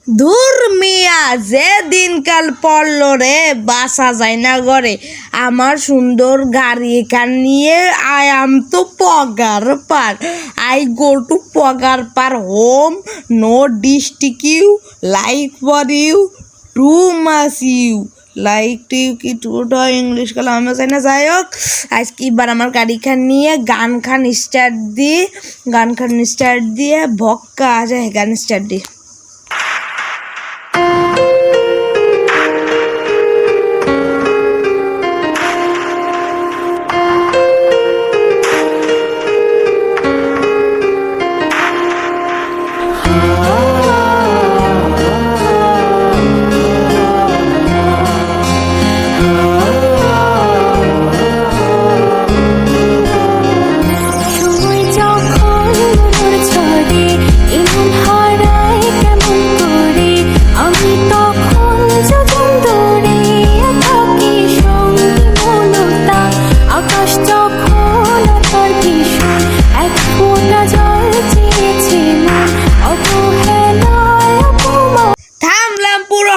ধুর মিয়া, যে দিনকাল পড়লো রে, বাসা যায় না ঘরে। আমার সুন্দর গাড়ি এখান নিয়ে আই আম তো পগার পার। আই গো টু পগার পার home, no district you, like for you, to mass you, like to you কি টু ইংলিশ কাল আমরা চাই না। যাই হোক, আজকে এবার আমার গাড়ি খান নিয়ে গান খান স্টার্ট দিয়ে ভক্কা আছে গান স্টার্ট দিয়ে।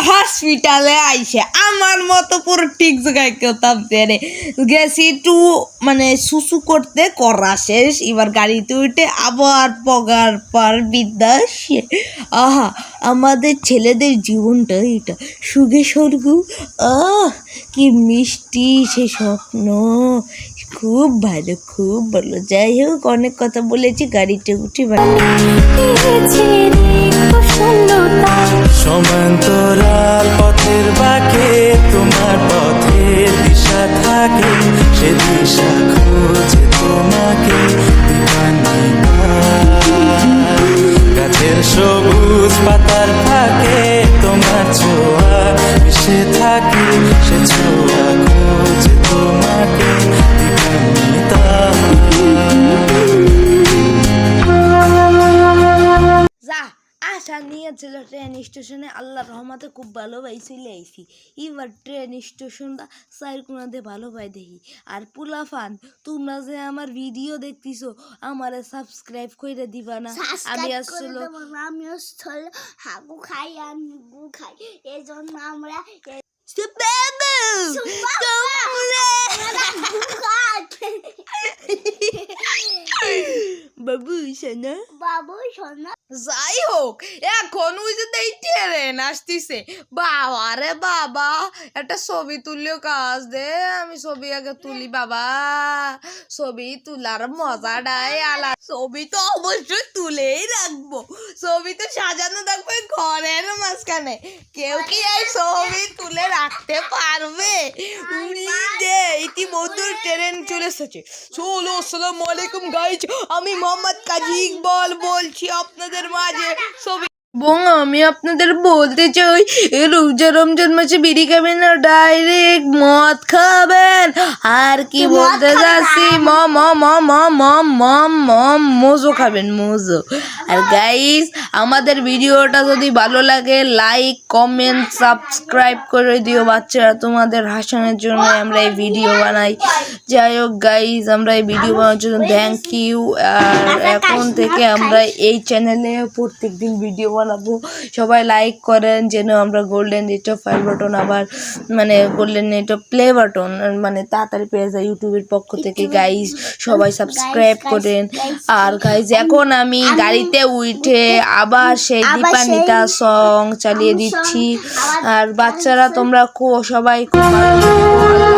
হসপিটালে আইসে আমার মতো পুরো ঠিক জায়গায় কেউ থামতে রে। গেছি একটু মানে সুসু করতে, করা শেষ, এবার গাড়িতে উঠে আবার পগার পার বিদ্যাস। আহা, আমাদের ছেলেদের জীবনটা এটা সুখে স্বর্গ। কি মিষ্টি সে স্বপ্ন, খুব ভালো। যাই হোক, অনেক কথা বলেছি, গাড়িতে উঠে সমান্তরাল পথের বাঁকে তোমার পথের দিশা থাকে, সে দিশা খোঁজে তোমাকে গাছের সবুজ পাতার ফাঁকে তোমার ছোঁয়া মিশে থাকে, সে ছোঁয়া খোঁজে তোমাকে আশা নিয়েছিল ট্রেন স্টেশনে, আল্লাহর রহমতে খুব ভালো পাই চলে আইসি। এবার ট্রেন স্টেশনটা সাইরকুনাতে ভালো পাই দেখি। আর পুলাফান, তোমরা যে আমার ভিডিও দেখতেছো, আমারে সাবস্ক্রাইব করে দিবা না? আমি আসলে হাগু খাই আর গু খাই, এই জন্য আমরা বাবু সোনা। যাই হোক, এখন ওই যে ট্রেন আসতেছে, বাবা রে বাবা, একটা ছবি তুললেও কাজ দে। আমি ছবি আগে তুলি বাবা, ছবি তোলার মজাটাই আলাদা। ছবি তো অবশ্যই তুলেই রাখবো, ছবি তো সাজানো থাকবে ঘরের মাঝখানে। কেউ কি এই ছবি তুলে রাখতে পারবে? ইতিমধ্যে ট্রেন চলে এসেছে। চলো, আসসালামু আলাইকুম গাইজ, আমি মোহাম্মদ কাজী ইকবাল বলছি আপনাদের মাঝে। ছবি এবং আমি আপনাদের বলতে চাই, রোজা রমজান মাসে বিড়ি খাবেন না, ডাইরেক্ট মদ খাবেন। আর কি বলতে যাচ্ছি, মোজো খাবেন, মোজো। আর গাইস, আমাদের ভিডিওটা যদি ভালো লাগে, লাইক কমেন্ট সাবস্ক্রাইব করে দিও। বাচ্চারা, তোমাদের হাসানোর জন্য আমরা এই ভিডিও বানাই। যাই হোক গাইস, আমরা এই ভিডিও বানানোর জন্য থ্যাংক ইউ। আর এখন থেকে আমরা এই চ্যানেলে প্রত্যেক দিন ভিডিও বানাবো। সবাই লাইক করেন যেন আমরা গোল্ডেন রেট ফাইল বাটন, আবার মানে গোল্ডেন রেট প্লে বাটন মানে তাড়াতাড়ি পেয়ে যায় ইউটিউবের পক্ষ থেকে। গাইস, সবাই সাবস্ক্রাইব করেন। আর গাইস, এখন আমি গাড়িতে উঠে আবার সেই দীপানিতা সং চালিয়ে দিচ্ছি। আর বাচ্চারা, তোমরা সবাই খুব ভালো